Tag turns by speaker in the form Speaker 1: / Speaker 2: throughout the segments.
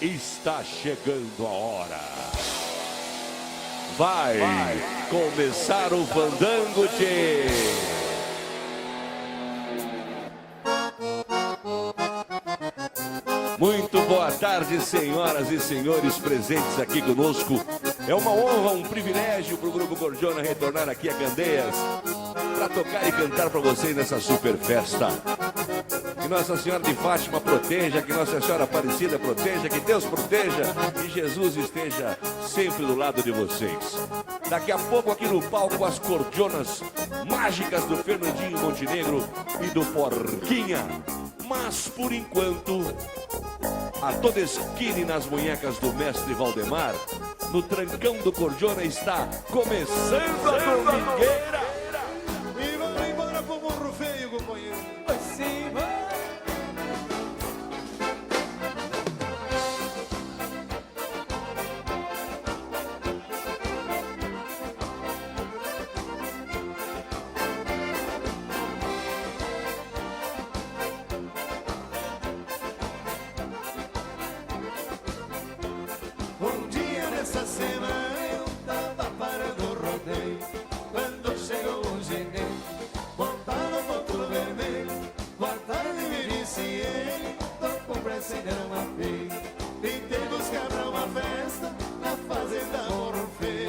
Speaker 1: Está chegando a hora. Vai começar o fandango, tchê. Muito boa tarde, senhoras e senhores presentes aqui conosco. É uma honra, um privilégio para o Grupo Gordiona retornar aqui a Candeias para tocar e cantar para vocês nessa super festa. Que Nossa Senhora de Fátima proteja, que Nossa Senhora Aparecida proteja, que Deus proteja e Jesus esteja sempre do lado de vocês. Daqui a pouco aqui no palco as cordionas mágicas do Fernandinho Montenegro e do Porquinha. Mas por enquanto, a toda esquina nas munhecas do mestre Valdemar, no trancão do Cordiona está começando a domingueira.
Speaker 2: E vamos embora pro Morro Feio, companheiro. Assim vai. Um dia nessa semana eu tava parando o rodeio, quando chegou um ginete, montado no ponto vermelho. Boa tarde, me disse ele, tô com pressa e não apei. Tentei buscar pra uma festa na fazenda Morro Feio.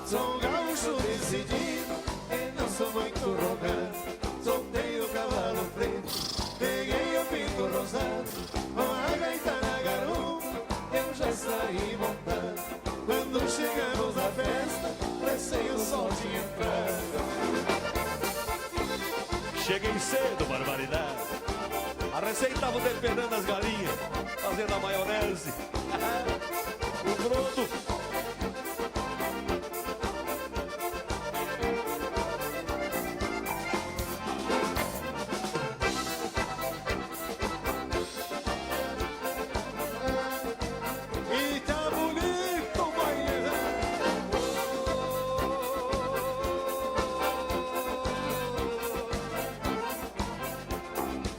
Speaker 2: Sou um gaúcho decidido e não sou muito rogado. Soltei o cavalo preto, peguei o pinto rosado, com a gaita na garupa eu já saí montado. Quando chegamos na festa, recém o sol tinha entrado.
Speaker 1: Cheguei cedo, barbaridade. A receita estava temperando as galinhas, fazendo a maionese. O broto.
Speaker 2: E tá bonito o baile.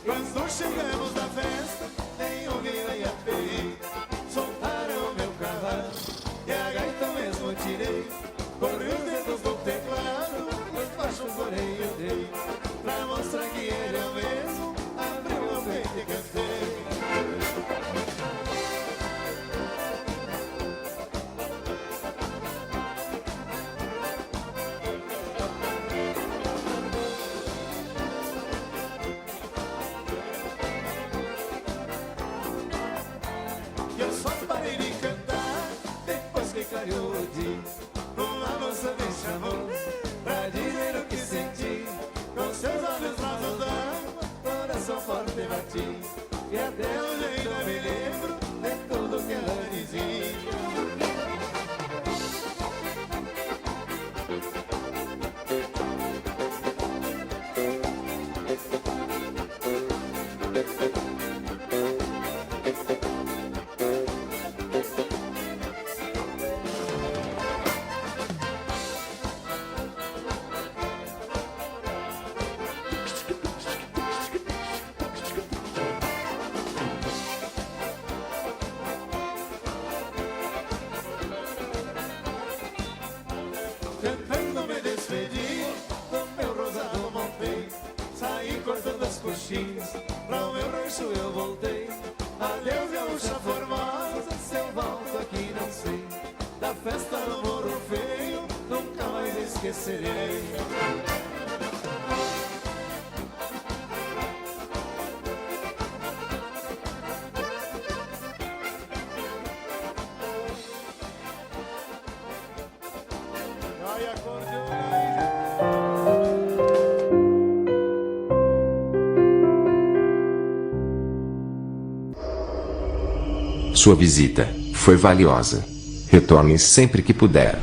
Speaker 2: Quando chegamos na festa, nem ouvi nem apei. Soltaram meu cavalo e a gaita mesmo tirei. Corri os dedos do teclado, os baixos porém eu dei. Pra mostrar que ele é o mesmo, abriu meu peito e cantei. Eu só parei de cantar depois que caiu o dia. Uma moça me chamou pra dizer o que senti. Com seus olhos rasos d'água, coração forte bati. E até hoje ainda me lembro de tudo que ela dizia. Cantando me despedi, do meu rosado montei. Saí cortando as coxinhas, pra o meu rancho eu voltei. Adeus, gaúcha formosa, se eu volto aqui não sei. Da festa no Morro Feio, nunca mais esquecerei. Ai, acordeon.
Speaker 3: Sua visita foi valiosa. Retorne sempre que puder.